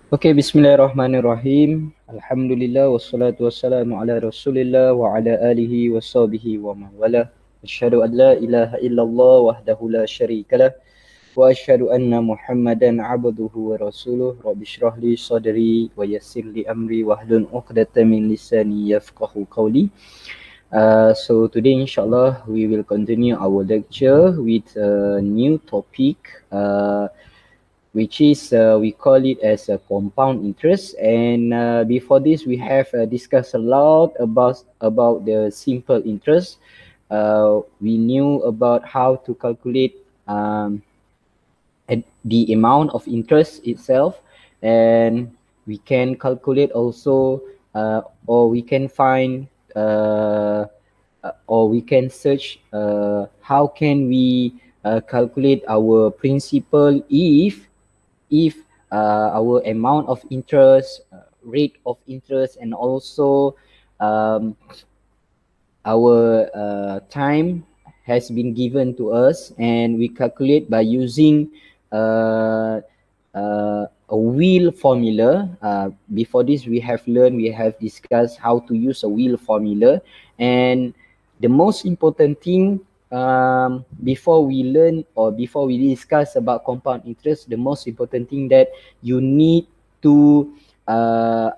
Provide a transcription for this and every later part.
Okey, bismillahirrahmanirrahim. Alhamdulillah wassalatu wassalamu ala Rasulillah wa ala alihi washabihi wa man wala. Asyhadu an la ilaha illallah wahdahu la syarikalah wa asyhadu anna Muhammadan abduhu wa rasuluh. Rabbi shrah li sadri wa yassir li amri wahlul 'uqdatam min lisani yafqahu qawli. So today inshallah we will continue our lecture with a new topic which is we call it as a compound interest. And before this we have discussed a lot about the simple interest. We knew about how to calculate the amount of interest itself, and we can calculate also or we can find or we can search how can we calculate our principal if our amount of interest, rate of interest, and also um, our time has been given to us, and we calculate by using a wheel formula. Before this we have discussed how to use a wheel formula, and the most important thing before we learn or before we discuss about compound interest, the most important thing that you need to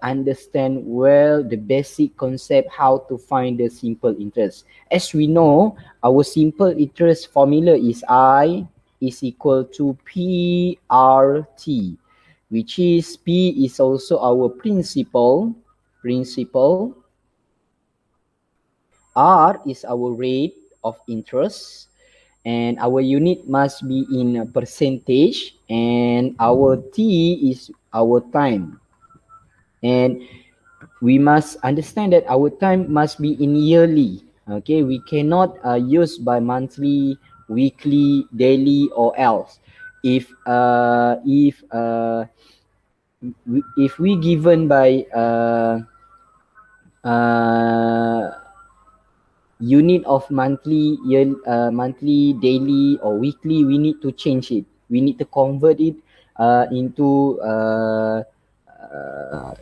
understand well the basic concept how to find the simple interest. As we know, our simple interest formula is I is equal to PRT, which is P is also our principal, R is our rate of interest, and our unit must be in a percentage, and our T is our time. And we must understand that our time must be in yearly. Okay, we cannot use by monthly, weekly, daily, or else. If we given by uh, unit of monthly, year, monthly, daily, or weekly, we need to change it. We need to convert it into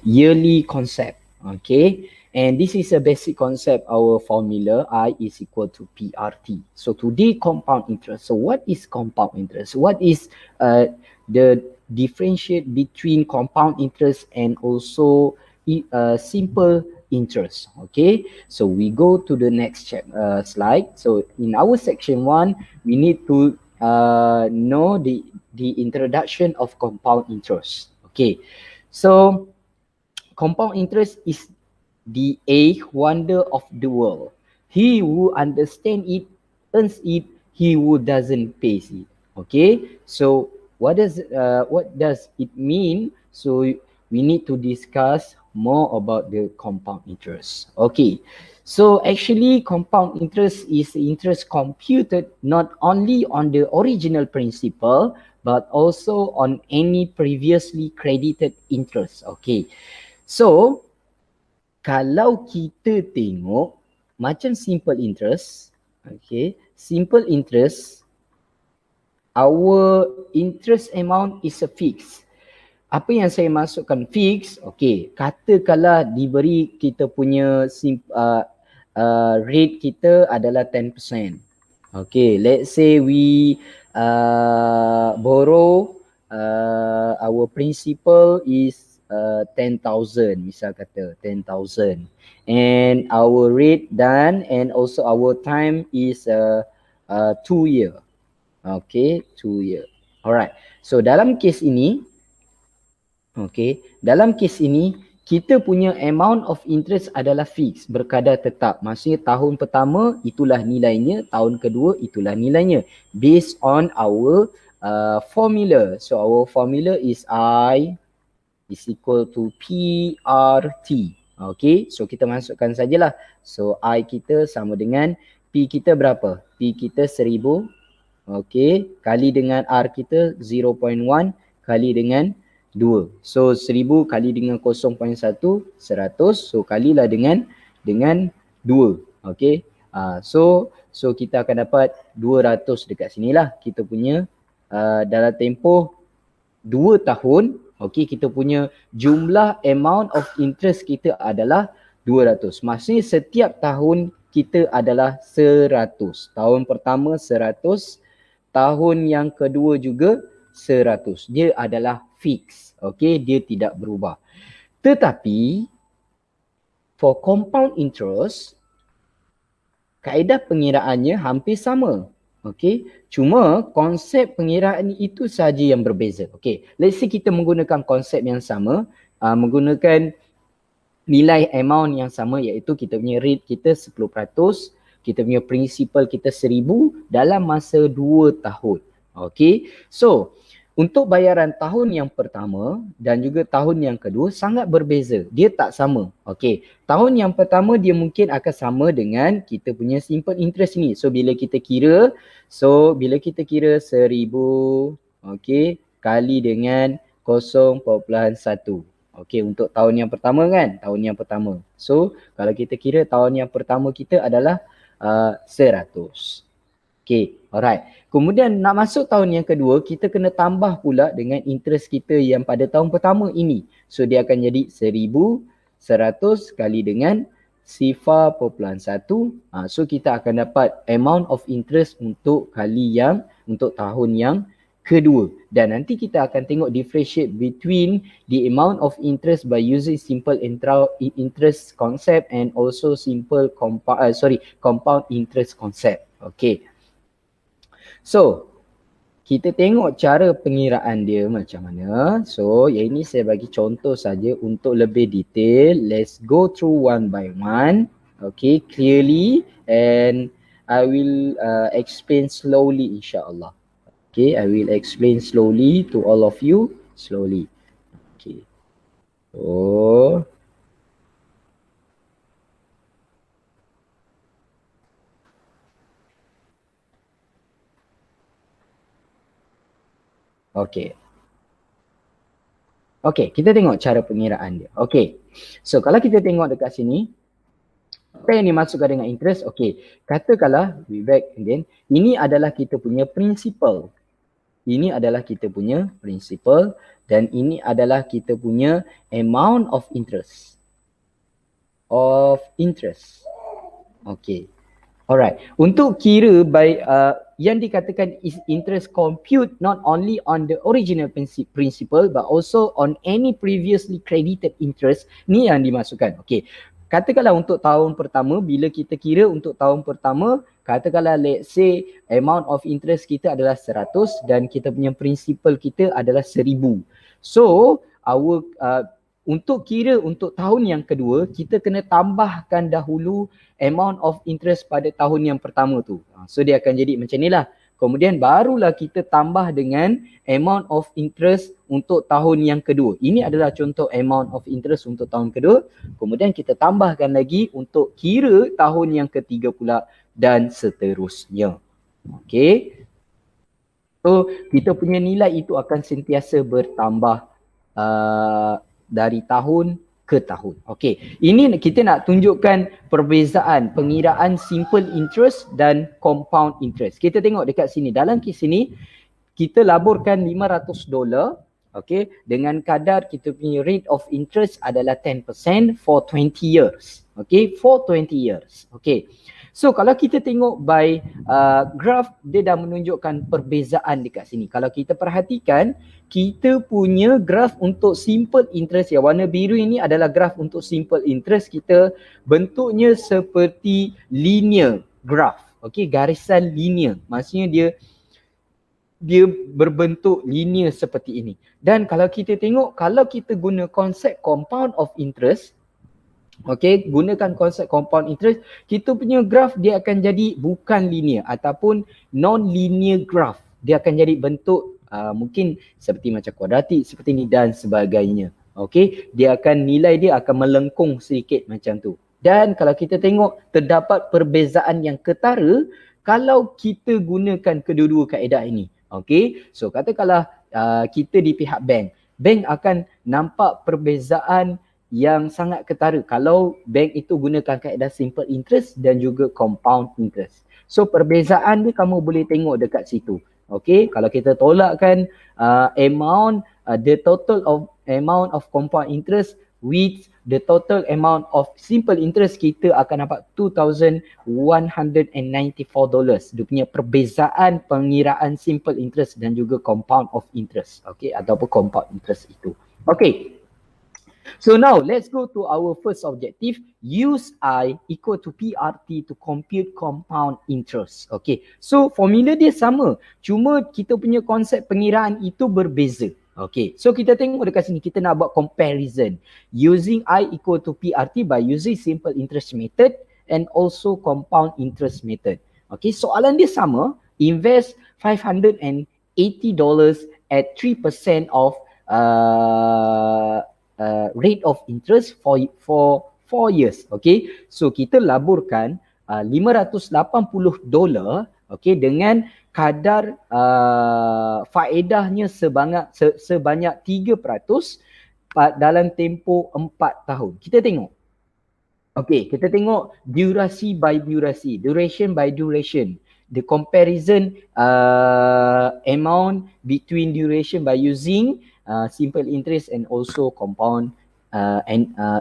yearly concept. Okay, and this is a basic concept. Our formula I is equal to PRT. So today compound interest. So what is compound interest? What is the differentiate between compound interest and also simple interest? Okay, so we go to the next slide. So in our section 1, we need to know the introduction of compound interest. Okay, so compound interest is the eighth wonder of the world. He who understands it earns it, he who doesn't pays it. Okay, so what does it mean? So we need to discuss more about the compound interest. Okay, so actually compound interest is interest computed not only on the original principal but also on any previously credited interest. Okay, so kalau kita tengok macam simple interest, okay, simple interest, our interest amount is a fix. Apa yang saya masukkan fix, okay, katakanlah diberi kita punya rate kita adalah 10%. Okay, let's say we borrow our principal is 10,000, misal kata 10,000, and our rate done and also our time is 2 year. Okay, 2 year. Alright, so dalam kes ini, okay, dalam kes ini kita punya amount of interest adalah fix, berkadar tetap. Maksudnya tahun pertama itulah nilainya, tahun kedua itulah nilainya based on our formula. So our formula is I is equal to PRT. Okay, so kita masukkan sajalah. So I kita sama dengan P kita berapa? P kita 1000. Okay, kali dengan R kita 0.1 kali dengan 2. So 1000 kali dengan 0.1, 100. So kalilah dengan 2. Okay, so kita akan dapat 200 dekat sinilah kita punya dalam tempoh 2 tahun Okey, kita punya jumlah amount of interest kita adalah 200. Maksudnya setiap tahun kita adalah 100. Tahun pertama 100, tahun yang kedua juga 100. Dia adalah fix. Okey, dia tidak berubah. Tetapi for compound interest, kaedah pengiraannya hampir sama. Okey, cuma konsep pengiraan itu saja yang berbeza. Okey, let's say kita menggunakan konsep yang sama, menggunakan nilai amount yang sama, iaitu kita punya rate kita 10%, kita punya principal kita 1000 dalam masa 2 tahun. Okey, so untuk bayaran tahun yang pertama dan juga tahun yang kedua sangat berbeza. Dia tak sama. Okey, tahun yang pertama dia mungkin akan sama dengan kita punya simple interest ni. So bila kita kira 1000, okey, kali dengan 0.1. Okey, untuk tahun yang pertama kan, tahun yang pertama. So kalau kita kira tahun yang pertama kita adalah 100. Okay, alright. Kemudian nak masuk tahun yang kedua, kita kena tambah pula dengan interest kita yang pada tahun pertama ini. So dia akan jadi 1100 kali dengan 0.1. So kita akan dapat amount of interest untuk tahun yang kedua. Dan nanti kita akan tengok differentiate between the amount of interest by using simple interest concept and also compound interest concept. Okay. So, kita tengok cara pengiraan dia macam mana. So, yang ini saya bagi contoh saja untuk lebih detail. Let's go through one by one. Okay, clearly, and I will explain slowly insyaAllah. Okay, I will explain slowly to all of you, slowly. Okay. So, okay. Okay, kita tengok cara pengiraan dia. Okay, so kalau kita tengok dekat sini, apa yang dimasukkan dengan interest? Okay, katakanlah, we back again, ini adalah kita punya principal. Ini adalah kita punya principal dan ini adalah kita punya amount of interest. Okay. Alright, untuk kira by yang dikatakan is interest compute not only on the original principal but also on any previously credited interest, ni yang dimasukkan. Okay, katakanlah untuk tahun pertama, bila kita kira untuk tahun pertama, katakanlah let's say amount of interest kita adalah 100 dan kita punya principal kita adalah 1000. So our untuk kira untuk tahun yang kedua, kita kena tambahkan dahulu amount of interest pada tahun yang pertama tu. So dia akan jadi macam ni lah. Kemudian barulah kita tambah dengan amount of interest untuk tahun yang kedua. Ini adalah contoh amount of interest untuk tahun kedua. Kemudian kita tambahkan lagi untuk kira tahun yang ketiga pula dan seterusnya. Okay. So kita punya nilai itu akan sentiasa bertambah dari tahun ke tahun. Okey, ini kita nak tunjukkan perbezaan pengiraan simple interest dan compound interest. Kita tengok dekat sini, dalam kes ini kita laburkan $500, okey, dengan kadar kita punya rate of interest adalah 10% for 20 years. Okey, for 20 years. Okey. So kalau kita tengok by graph, dia dah menunjukkan perbezaan dekat sini. Kalau kita perhatikan, kita punya graph untuk simple interest yang warna biru ini adalah graph untuk simple interest. Kita bentuknya seperti linear graph. Okey, garisan linear. Maksudnya dia berbentuk linear seperti ini. Dan kalau kita tengok, kalau kita guna konsep compound of interest, okey, gunakan konsep compound interest, kita punya graph dia akan jadi bukan linear ataupun non-linear graph. Dia akan jadi bentuk mungkin seperti macam kuadratik seperti ni dan sebagainya. Okey, nilai dia akan melengkung sedikit macam tu. Dan kalau kita tengok, terdapat perbezaan yang ketara kalau kita gunakan kedua-dua kaedah ini. Okey, so katakanlah kita di pihak bank akan nampak perbezaan yang sangat ketara kalau bank itu gunakan kaedah simple interest dan juga compound interest. So perbezaan dia kamu boleh tengok dekat situ. Okey, kalau kita tolakkan amount the total of amount of compound interest with the total amount of simple interest, kita akan dapat $2,194. Dia punya perbezaan pengiraan simple interest dan juga compound of interest, okay, ataupun compound interest itu. Okay. So now let's go to our first objective. Use I equal to PRT to compute compound interest. Okay. So formula dia sama. Cuma kita punya konsep pengiraan itu berbeza. Okay. So kita tengok dekat sini. Kita nak buat comparison. Using I equal to PRT by using simple interest method and also compound interest method. Okay. Soalan dia sama. Invest $580 at 3% of rate of interest for 4 years. Okay, so kita laburkan $580, okay, dengan kadar faedahnya sebanyak 3% dalam tempoh 4 tahun. Kita tengok. Okay, kita tengok durasi by durasi, duration by duration. The comparison amount between duration by using simple interest and also compound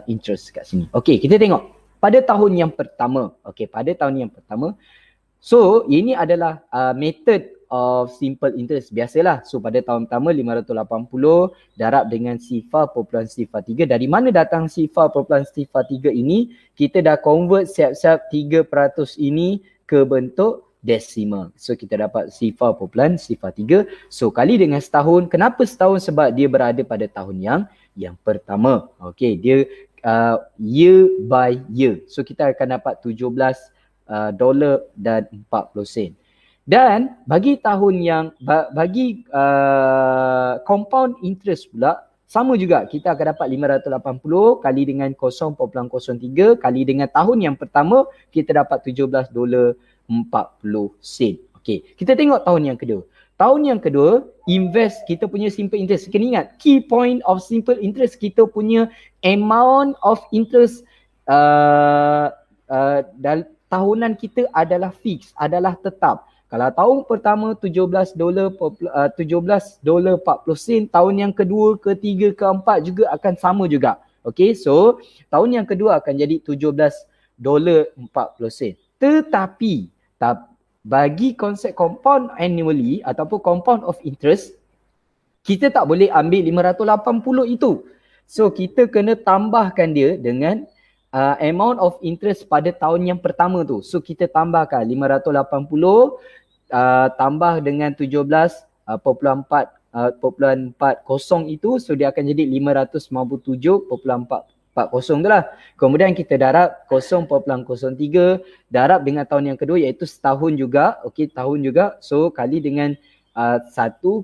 interest kat sini. Okay, kita tengok pada tahun yang pertama. Okay, pada tahun yang pertama. So, ini adalah method of simple interest biasalah. So, pada tahun pertama 580 darab dengan sifar populasi sifar 3. Dari mana datang sifar populasi sifar 3 ini? Kita dah convert siap-siap 3% ini ke bentuk decimal. So kita dapat sifar populasi sifar 3. So kali dengan setahun. Kenapa setahun? Sebab dia berada pada tahun yang pertama. Okay, dia year by year. So kita akan dapat $17 dan 40 sen. Dan bagi tahun yang bagi compound interest pula sama juga. Kita akan dapat 580 kali dengan 0.03 kali dengan tahun yang pertama kita dapat $17.40. Okey, kita tengok tahun yang kedua. Tahun yang kedua, invest kita punya simple interest. Kena ingat, key point of simple interest, kita punya amount of interest tahunan kita adalah fix, adalah tetap. Kalau tahun pertama $17.40, tahun yang kedua, ketiga, keempat juga akan sama juga. Okey, so tahun yang kedua akan jadi $17.40. Tetapi bagi konsep compound annually ataupun compound of interest, kita tak boleh ambil 580 itu. So kita kena tambahkan dia dengan amount of interest pada tahun yang pertama tu. So kita tambahkan 580 tambah dengan 17.40 itu, so dia akan jadi 597.40 tu lah. Kemudian kita darab 0.03 darab dengan tahun yang kedua iaitu setahun juga. Okey, tahun juga. So kali dengan 1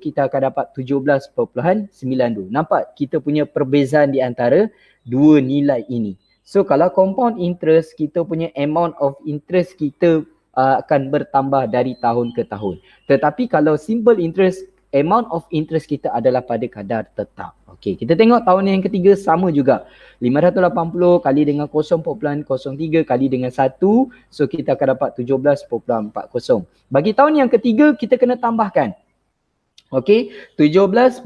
kita akan dapat 17.92. Nampak kita punya perbezaan di antara dua nilai ini. So kalau compound interest, kita punya amount of interest kita akan bertambah dari tahun ke tahun. Tetapi kalau simple interest, amount of interest kita adalah pada kadar tetap. Okey, kita tengok tahun yang ketiga sama juga. 580 kali dengan 0.03 kali dengan 1. So kita akan dapat 17.40. Bagi tahun yang ketiga kita kena tambahkan. Okey, 17.92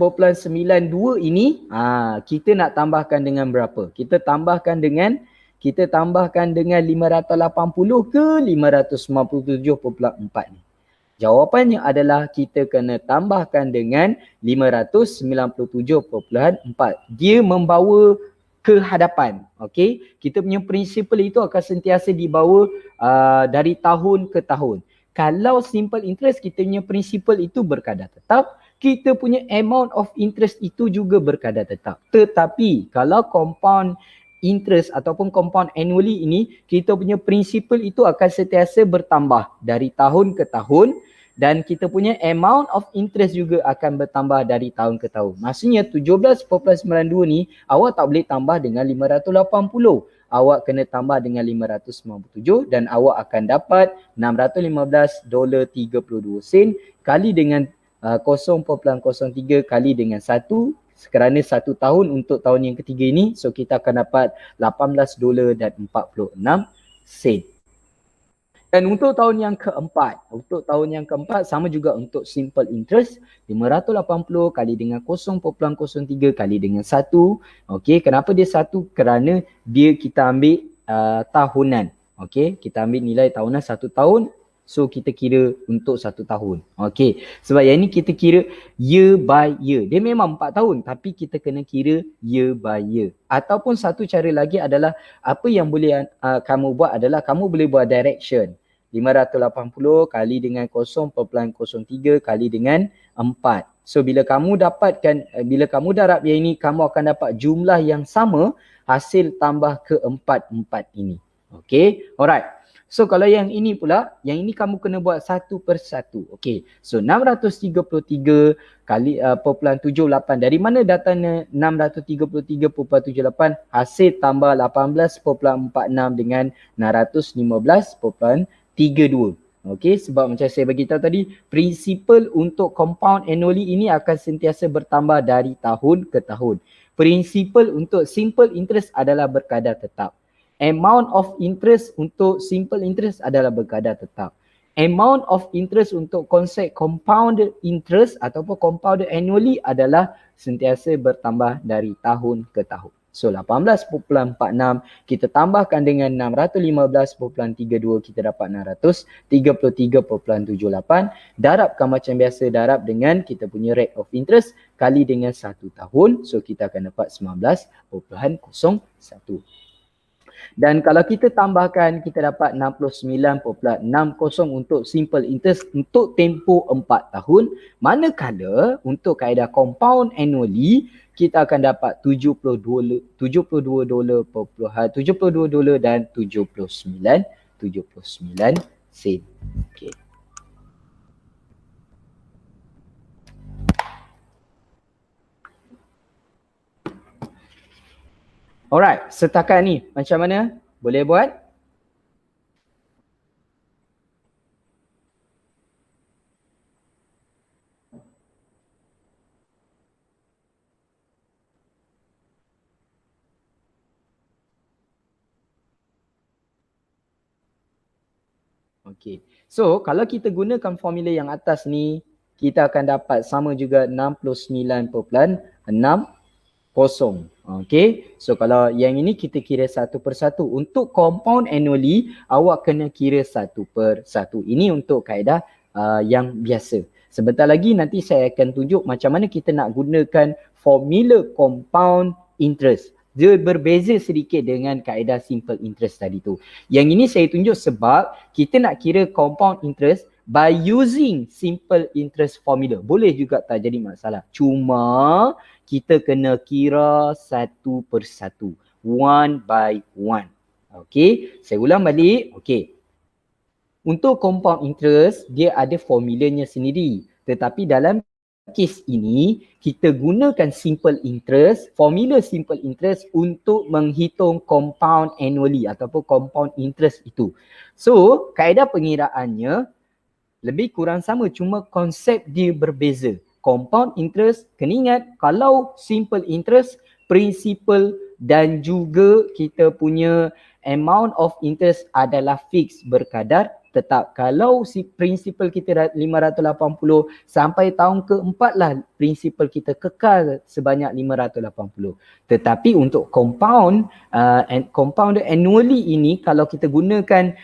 ini kita nak tambahkan dengan berapa? Kita tambahkan dengan 580 ke 597.4 ni. Jawapannya adalah kita kena tambahkan dengan 597.4. Dia membawa ke hadapan. Okey, kita punya prinsipal itu akan sentiasa dibawa dari tahun ke tahun. Kalau simple interest, kita punya prinsipal itu berkadar tetap, kita punya amount of interest itu juga berkadar tetap. Tetapi kalau compound interest ataupun compound annually ini, kita punya prinsipal itu akan sentiasa bertambah dari tahun ke tahun dan kita punya amount of interest juga akan bertambah dari tahun ke tahun. Maksudnya 17.92 ni awak tak boleh tambah dengan 580. Awak kena tambah dengan 597 dan awak akan dapat $615.32 kali dengan 0.03 kali dengan 1 kerana 1 tahun untuk tahun yang ketiga ini. So kita akan dapat $18.46. Dan untuk tahun yang keempat, sama juga untuk simple interest, 580 kali dengan 0.03 kali dengan 1. Okey, kenapa dia 1? Kerana kita ambil tahunan. Okey, kita ambil nilai tahunan 1 tahun. So kita kira untuk 1 tahun. Okey, sebab yang ni kita kira year by year. Dia memang 4 tahun tapi kita kena kira year by year. Ataupun satu cara lagi adalah apa yang boleh kamu buat adalah kamu boleh buat direction. 580 kali dengan 0.03 kali dengan 4. So bila kamu darab yang ini, kamu akan dapat jumlah yang sama hasil tambah keempat-empat ini. Okay, alright. So kalau yang ini pula, yang ini kamu kena buat satu persatu. Okay, so 633 kali .78. Dari mana datanya 633.78? Hasil tambah 18.46 dengan 615.32. Okey, sebab macam saya beritahu tadi, prinsipal untuk compound annually ini akan sentiasa bertambah dari tahun ke tahun. Prinsipal untuk simple interest adalah berkadar tetap. Amount of interest untuk simple interest adalah berkadar tetap. Amount of interest untuk konsep compounded interest ataupun compounded annually adalah sentiasa bertambah dari tahun ke tahun. So 18.46 kita tambahkan dengan 615.32, kita dapat 633.78. Darabkan macam biasa, darab dengan kita punya rate of interest kali dengan 1 tahun. So kita akan dapat 19.01. Dan kalau kita tambahkan, kita dapat 69.60 untuk simple interest untuk tempoh 4 tahun. Manakala untuk kaedah compound annually, kita akan dapat $72 dan 79 sen. Okay. Alright, setakat ni macam mana? Boleh buat? Okey. So, kalau kita gunakan formula yang atas ni, kita akan dapat sama juga 69.60. Okey. So, kalau yang ini kita kira satu persatu. Untuk compound annually, awak kena kira satu persatu. Ini untuk kaedah yang biasa. Sebentar lagi nanti saya akan tunjuk macam mana kita nak gunakan formula compound interest. Dia berbeza sedikit dengan kaedah simple interest tadi tu. Yang ini saya tunjuk sebab kita nak kira compound interest by using simple interest formula. Boleh juga tak jadi masalah. Cuma kita kena kira satu persatu. One by one. Okay, saya ulang balik. Okay. Untuk compound interest, dia ada formulanya sendiri. Tetapi dalam kes ini, kita gunakan simple interest, formula simple interest untuk menghitung compound annually ataupun compound interest itu. So, kaedah pengiraannya lebih kurang sama, cuma konsep dia berbeza. Compound interest, kena ingat kalau simple interest, principal dan juga kita punya amount of interest adalah fix, berkadar tetap. Kalau si prinsipal kita 580 sampai tahun keempat lah prinsipal kita kekal sebanyak 580. Tetapi untuk compound compound annually ini, kalau kita gunakan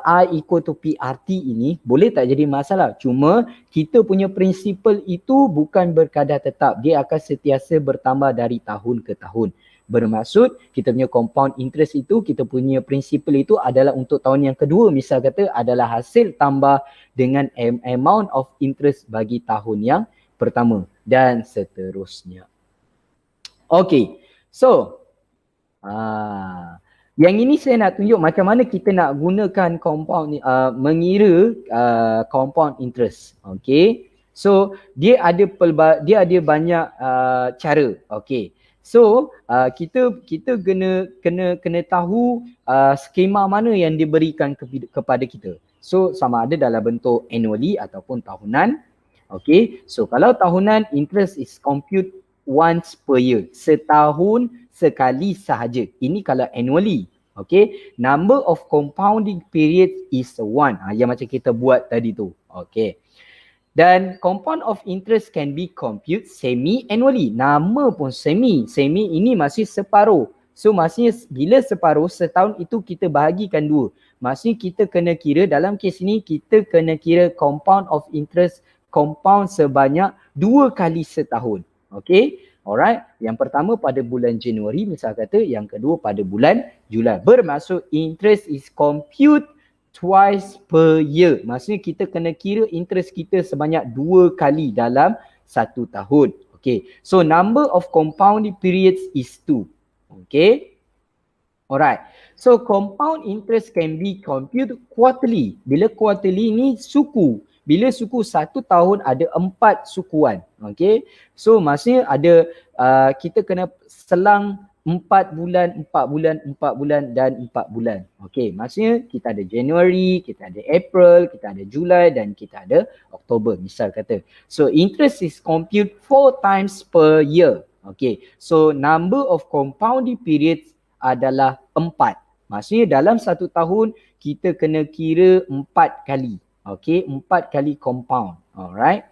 I equal to PRT ini, boleh tak jadi masalah. Cuma kita punya prinsipal itu bukan berkadar tetap, dia akan sentiasa bertambah dari tahun ke tahun. Bermaksud kita punya compound interest itu, kita punya prinsipal itu adalah untuk tahun yang kedua, misal kata adalah hasil tambah dengan amount of interest bagi tahun yang pertama dan seterusnya. Okay, so yang ini saya nak tunjuk macam mana kita nak gunakan compound mengira compound interest. Okay, so dia ada banyak cara. Okay. So kita kena tahu skema mana yang diberikan kepada kita. So sama ada dalam bentuk annually ataupun tahunan. Okay, so kalau tahunan, interest is compute once per year, setahun sekali sahaja. Ini kalau annually. Okay, number of compounding period is 1. Yang macam kita buat tadi tu. Okay. Dan compound of interest can be computed semi-annually. Nama pun semi. Semi ini masih separuh. So maksudnya bila separuh, setahun itu kita bahagikan 2. Maksudnya kita kena kira, dalam kes ini kita kena kira compound of interest compound sebanyak 2 kali setahun. Okay. Alright. Yang pertama pada bulan Januari misal kata, yang kedua pada bulan Julai. Bermaksud interest is compute twice per year. Maksudnya kita kena kira interest kita sebanyak 2 kali dalam 1 tahun. Okay. So number of compounding periods is 2. Okay. Alright. So compound interest can be computed quarterly. Bila quarterly ni suku. Bila suku 1 tahun ada 4 sukuan. Okay. So maksudnya ada kita kena selang 4 bulan, 4 bulan, 4 bulan dan 4 bulan. Okay, maksudnya kita ada January, kita ada April, kita ada Julai dan kita ada Oktober misal kata. So interest is computed 4 times per year. Okay, so number of compounding periods adalah 4. Maksudnya dalam 1 tahun kita kena kira 4 kali. Okay, 4 kali compound. Alright.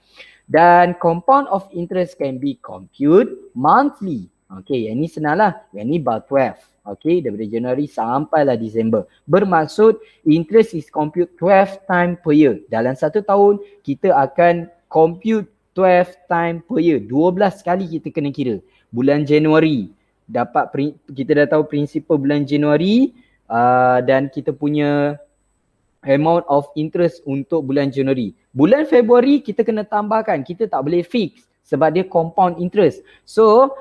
Dan compound of interest can be computed monthly. Okay, yang ni senang lah. Yang ni bar 12. Okay, daripada Januari sampailah Disember. Bermaksud interest is compute 12 time per year. Dalam 1 tahun kita akan compute 12 time per year. 12 kali kita kena kira. Bulan Januari dapat kita dah tahu prinsipal bulan Januari dan kita punya amount of interest untuk bulan Januari. Bulan Februari kita kena tambahkan. Kita tak boleh fix sebab dia compound interest. So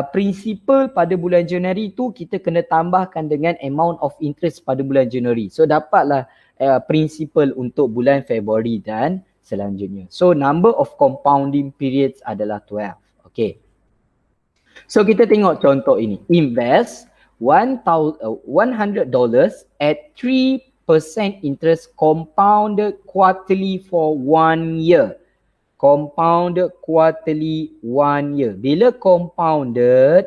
prinsipal pada bulan Januari tu kita kena tambahkan dengan amount of interest pada bulan Januari. So dapatlah prinsipal untuk bulan Februari dan selanjutnya. So number of compounding periods adalah 12. Okay. So kita tengok contoh ini. Invest $100 at 3% interest compounded quarterly for 1 year. Compounded quarterly 1 year. Bila compounded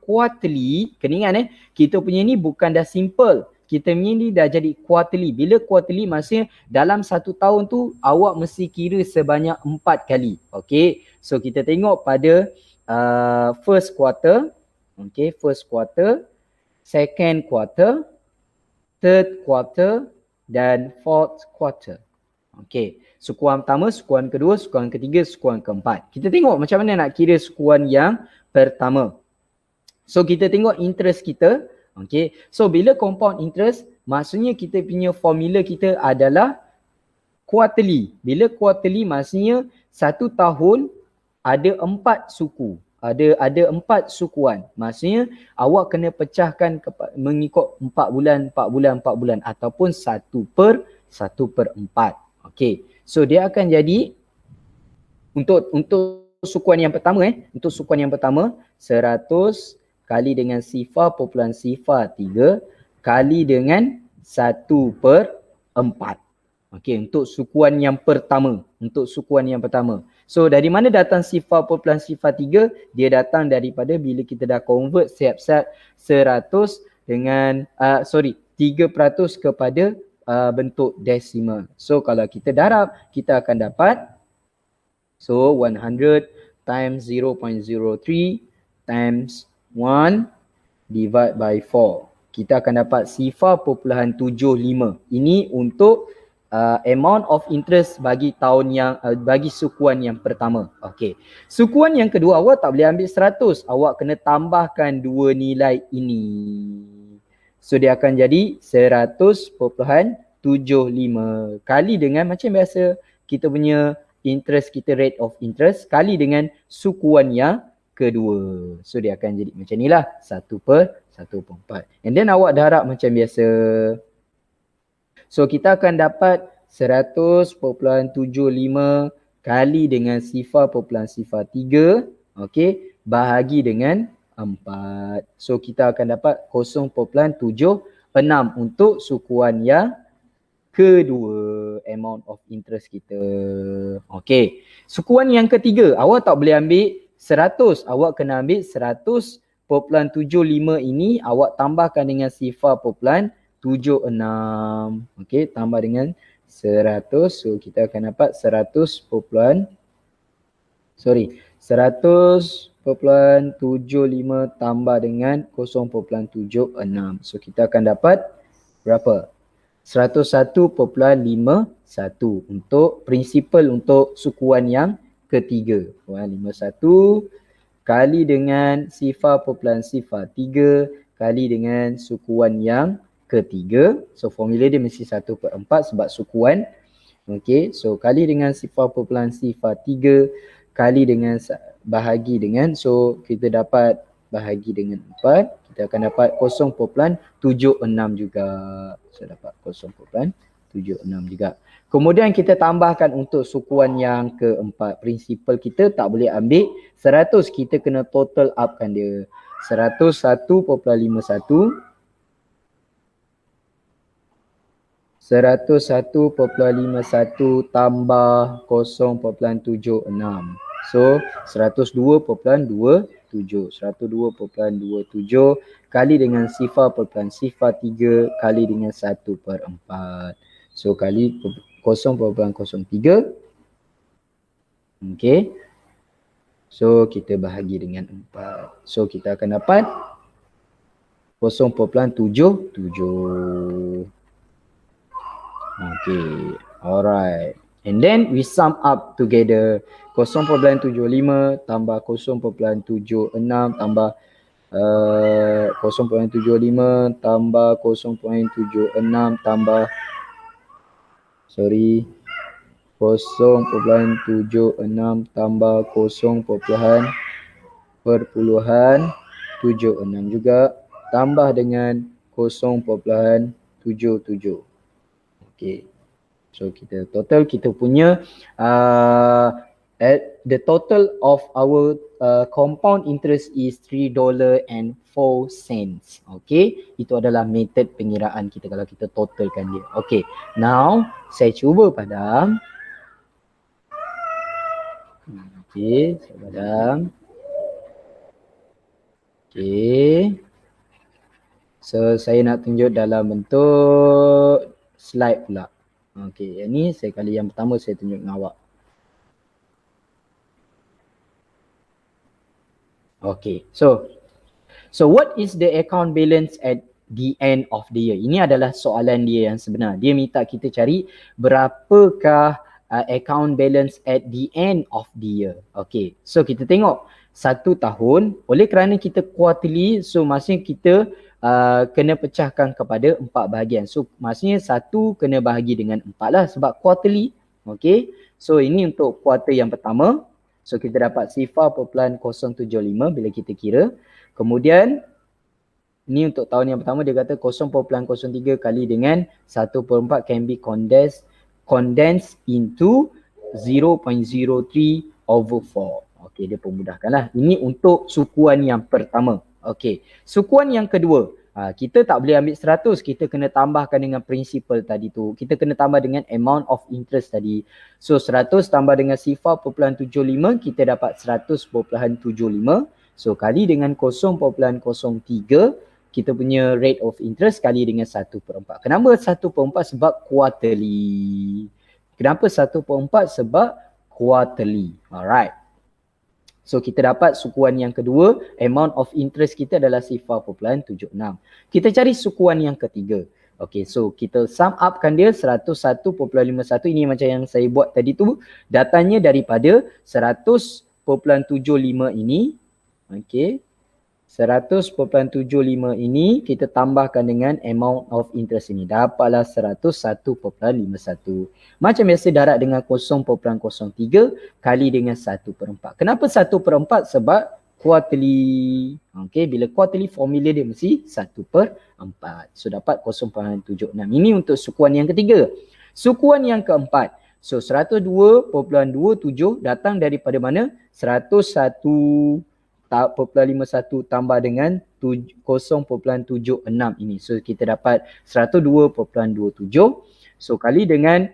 quarterly, kena ingat kita punya ni bukan dah simple. Kita punya ni dah jadi quarterly. Bila quarterly maksudnya dalam 1 tahun tu awak mesti kira sebanyak 4 kali. Okay. So kita tengok pada first quarter. Okay, first quarter, second quarter, third quarter dan fourth quarter. Okay. Sukuan pertama, sukuan kedua, sukuan ketiga, sukuan keempat. Kita tengok macam mana nak kira sukuan yang pertama. So kita tengok interest kita. Okay. So bila compound interest, maksudnya kita punya formula kita adalah quarterly. Bila quarterly maksudnya 1 tahun ada 4 suku. Ada 4 sukuan. Maksudnya awak kena pecahkan mengikut 4 bulan, 4 bulan, 4 bulan ataupun 1/4. Okay. So dia akan jadi untuk sukuan yang pertama untuk sukuan yang pertama 100 kali dengan sifar populasi sifar 3 kali dengan 1/4. Okey, untuk sukuan yang pertama, So dari mana datang sifar populasi sifar 3? Dia datang daripada bila kita dah convert siap-siap 100 dengan 3% kepada bentuk desimal. So kalau kita darab, kita akan dapat 100 times 0.03 times 1 divide by 4. Kita akan dapat sifar populahan 75. Ini untuk amount of interest bagi tahun yang bagi sukuan yang pertama. Okey. Sukuan yang kedua awak tak boleh ambil 100. Awak kena tambahkan 2 nilai ini. So dia akan jadi 100.75 kali dengan macam biasa kita punya interest kita, rate of interest, kali dengan sukuan yang kedua. So dia akan jadi macam ni lah, 1/1/4. And then awak darab macam biasa. So kita akan dapat 100.75 kali dengan sifar populasi sifar 3, okey, bahagi dengan 4. So kita akan dapat 0.76 untuk sukuan yang kedua, amount of interest kita. Okey. Sukuan yang ketiga, awak tak boleh ambil 100, awak kena ambil 100 0.75 ini awak tambahkan dengan 0.76. Okey, tambah dengan 100. So kita akan dapat 100.75 tambah dengan 0.76. So kita akan dapat berapa? 101.51 untuk prinsipal untuk sukuan yang ketiga. 51 kali dengan 0.03 kali dengan sukuan yang ketiga. So formula dia mesti 1/4 sebab sukuan. Okey, so kali dengan 0.03 kali dengan bahagi dengan, so kita dapat bahagi dengan 4, kita akan dapat 0.76 juga. So dapat 0.76 juga. Kemudian kita tambahkan untuk sukuan yang keempat. Prinsipal kita tak boleh ambil 100, kita kena total upkan dia. 101.51 tambah 0.76. So 102.27. 102.27 kali dengan 0.03 kali dengan 1/4. So kali 0.03. Okey. So kita bahagi dengan 4. So kita akan dapat 0.77. Okay, alright. And then we sum up together 0.75 tambah 0.76 tambah 0.75 tambah 0.76 tambah 0.76 tambah 0.76 juga tambah dengan 0.77. Okay. So kita total kita punya the total of our compound interest is $3.04. Okay. Itu adalah metod pengiraan kita kalau kita totalkan dia. Okay. Now saya cuba padam. Okay. Saya padam. Okay. So saya nak tunjuk dalam bentuk slide pula. Okey, yang ni saya kali yang pertama saya tunjuk dengan awak. Okey, so what is the account balance at the end of the year? Ini adalah soalan dia yang sebenar. Dia minta kita cari berapakah account balance at the end of the year. Okey, so kita tengok 1 tahun, oleh kerana kita quarterly, so maksudnya kita kena pecahkan kepada 4 bahagian. So maksudnya 1 kena bahagi dengan 4 lah sebab quarterly. Okay. So ini untuk kuartal yang pertama. So kita dapat 0.075 bila kita kira. Kemudian ini untuk tahun yang pertama dia kata 0.03 kali dengan 1/4 can be condensed into 0.03/4. Okay, dia pemudahkanlah. Ini untuk sukuan yang pertama. Okey, sukuan yang kedua, kita tak boleh ambil 100, kita kena tambahkan dengan prinsipal tadi tu. Kita kena tambah dengan amount of interest tadi. So 100 tambah dengan 0.75, kita dapat 100.75. So kali dengan 0.03, kita punya rate of interest kali dengan 1/4. Kenapa 1/4? Sebab quarterly. Kenapa 1/4? Sebab quarterly. Alright. So kita dapat sukuan yang kedua, amount of interest kita adalah 0.76. Kita cari sukuan yang ketiga. Okay, so kita sum upkan dia 101.51. Ini macam yang saya buat tadi tu. Datanya daripada 100.75 ini. Okay. 100.75 ini kita tambahkan dengan amount of interest ini. Dapatlah 101.51. Macam biasa darab dengan 0.03 kali dengan 1/4. Kenapa 1/4? Sebab quarterly. Okay, bila quarterly formula dia mesti 1/4. So dapat 0.76. Ini untuk sukuan yang ketiga. Sukuan yang keempat. So 102.27 datang daripada mana? 101.51 tambah dengan 0.76 ini. So kita dapat 102.27. So kali dengan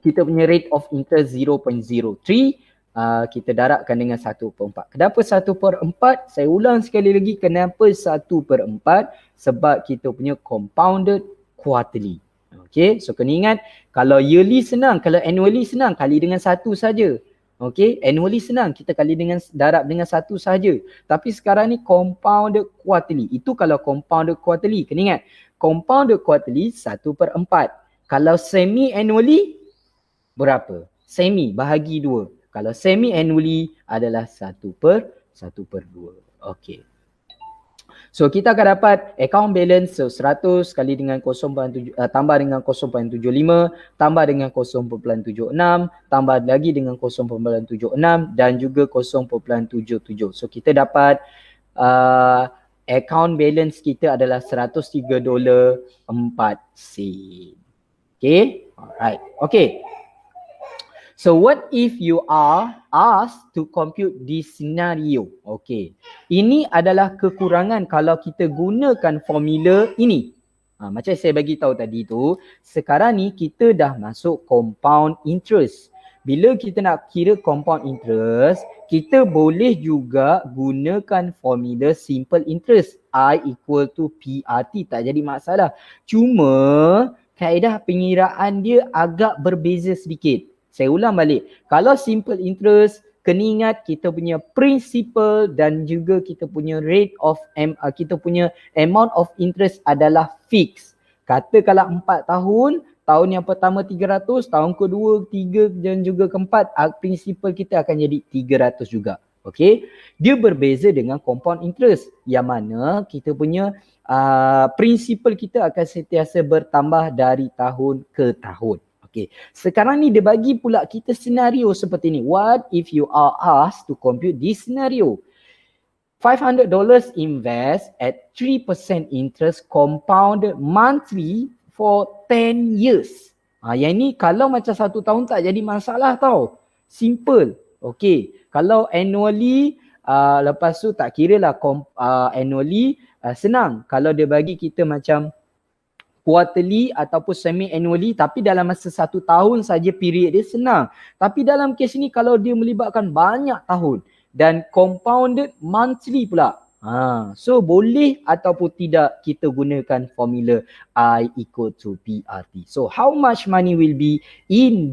kita punya rate of interest 0.03. kita darabkan dengan 1/4. Kenapa 1/4? Saya ulang sekali lagi, kenapa 1/4? Sebab kita punya compounded quarterly. Okay, so kena ingat, kalau yearly senang, kalau annually senang, kali dengan 1 saja. Okay, annually senang, kita kali dengan darab dengan 1 saja. Tapi sekarang ni compounded quarterly. Itu kalau compounded quarterly. Kena ingat, compounded quarterly 1/4. Kalau semi annually berapa? Semi bahagi 2. Kalau semi annually adalah 1/2. Okey. So kita akan dapat account balance 100 kali dengan 0.7 tambah dengan 0.75 tambah dengan 0.76 tambah lagi dengan 0.76 dan juga 0.77. So kita dapat account balance kita adalah $103.04. Okay, alright. Okay. So what if you are asked to compute this scenario? Okay. Ini adalah kekurangan kalau kita gunakan formula ini. Macam saya bagi tahu tadi tu, sekarang ni kita dah masuk compound interest. Bila kita nak kira compound interest, kita boleh juga gunakan formula simple interest. I equal to PRT, tak jadi masalah. Cuma kaedah pengiraan dia agak berbeza sedikit. Saya ulang balik. Kalau simple interest, kena ingat kita punya principal dan juga kita punya rate of kita punya amount of interest adalah fix. Katakanlah 4 tahun, tahun yang pertama 300, tahun kedua 3 dan juga keempat, principal kita akan jadi 300 juga. Okey. Dia berbeza dengan compound interest yang mana kita punya principal kita akan sentiasa bertambah dari tahun ke tahun. Okay. Sekarang ni dia bagi pula kita senario seperti ni. What if you are asked to compute this scenario? $500 invest at 3% interest compounded monthly for 10 years. Yang ni kalau macam 1 tahun tak jadi masalah tau. Simple. Okay. Kalau annually, lepas tu tak kira lah annually, senang. Kalau dia bagi kita macam quarterly ataupun semi annually, tapi dalam masa 1 tahun saja period dia senang. Tapi dalam kes ni kalau dia melibatkan banyak tahun dan compounded monthly pula. So boleh ataupun tidak kita gunakan formula I equal to PRT. So how much money will be in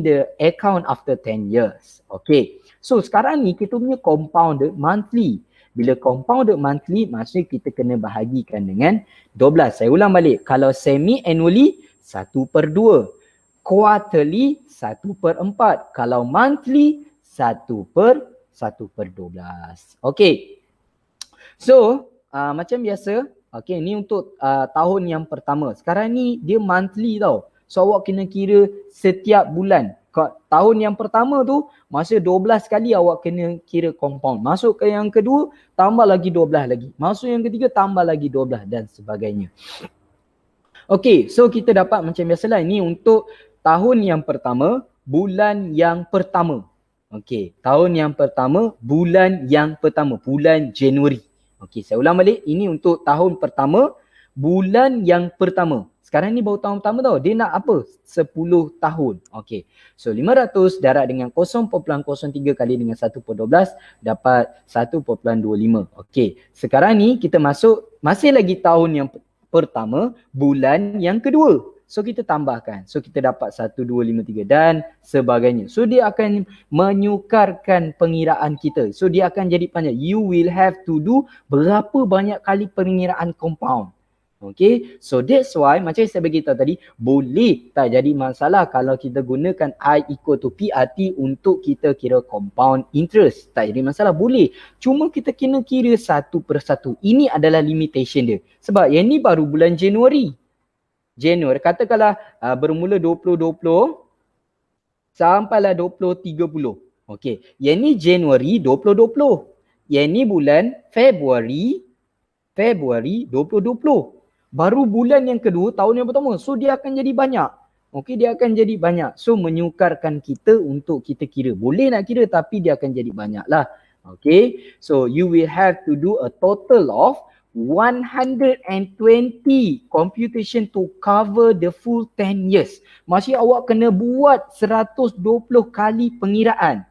the account after 10 years? Okay. So sekarang ni kita punya compounded monthly. Bila compounded monthly, maksudnya kita kena bahagikan dengan 12. Saya ulang balik. Kalau semi-annually, 1/2. Quarterly, 1/4. Kalau monthly, 1/12. Okay. So, macam biasa, okay, ni untuk tahun yang pertama. Sekarang ni dia monthly tau. So, awak kena kira setiap bulan. Tahun yang pertama tu, masa 12 kali awak kena kira compound. Masuk ke yang kedua, tambah lagi 12 lagi. Masuk yang ketiga, tambah lagi 12 dan sebagainya. Okay, so kita dapat macam biasalah. Ini untuk tahun yang pertama, bulan yang pertama. Okay, tahun yang pertama, bulan yang pertama. Bulan Januari. Okay, saya ulang balik. Ini untuk tahun pertama, bulan yang pertama. Sekarang ni baru tahun pertama tau. Dia nak apa? 10 tahun. Okay. So 500 darab dengan 0.03 kali dengan 1/12 dapat 1.25. Okay. Sekarang ni kita masuk masih lagi tahun yang pertama, bulan yang kedua. So kita tambahkan. So kita dapat 1, 2, 5, 3 dan sebagainya. So dia akan menyukarkan pengiraan kita. So dia akan jadi panjang. You will have to do berapa banyak kali pengiraan compound. Okay, so that's why macam saya beritahu tadi, boleh tak jadi masalah kalau kita gunakan I equal to PRT untuk kita kira compound interest. Tak jadi masalah, boleh. Cuma kita kena kira 1/1. Ini adalah limitation dia. Sebab yang ni baru bulan Januari. Katakanlah bermula 2020 sampailah 2030. Okay, yang ni Januari 2020. Yang ni bulan Februari 2020. Baru bulan yang kedua, tahun yang pertama. So dia akan jadi banyak. Okey, dia akan jadi banyak. So menyukarkan kita untuk kita kira. Boleh nak kira tapi dia akan jadi banyak lah. Okey, so you will have to do a total of 120 computation to cover the full 10 years. Maksudnya awak kena buat 120 kali pengiraan.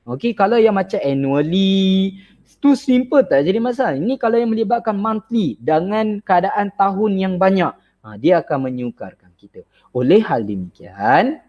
Okey, kalau yang macam annually, tu simple tak jadi masalah. Ini kalau yang melibatkan monthly dengan keadaan tahun yang banyak, dia akan menyukarkan kita. Oleh hal demikian,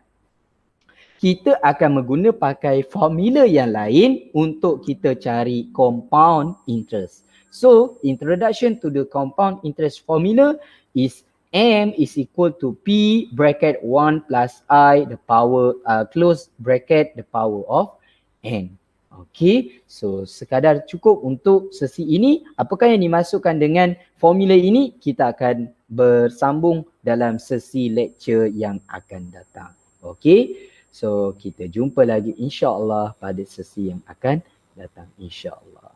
kita akan mengguna pakai formula yang lain untuk kita cari compound interest. So, introduction to the compound interest formula is M is equal to P bracket 1 plus I the power close bracket the power of N. Okay, so sekadar cukup untuk sesi ini. Apakah yang dimasukkan dengan formula ini? Kita akan bersambung dalam sesi lecture yang akan datang. Okay. So kita jumpa lagi insya-Allah pada sesi yang akan datang insya-Allah.